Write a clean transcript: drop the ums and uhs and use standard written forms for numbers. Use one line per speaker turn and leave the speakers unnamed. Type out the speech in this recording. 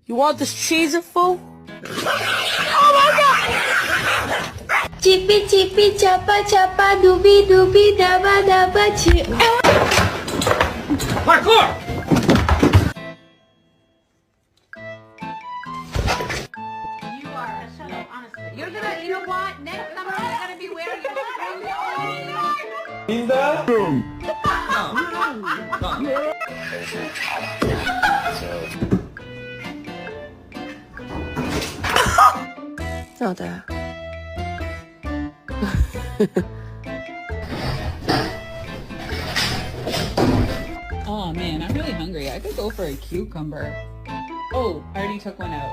You want this cheese fool?
Chippy chippy chapa chapa doobie doobie dabba dabba chip.
Parkour!
You are. Shut up, honestly. You're gonna, you know what? Next summer you're gonna be wearing your scrubs all night.
Not that.
Oh man, I'm really hungry. I could go for a cucumber. Oh, I already took one out.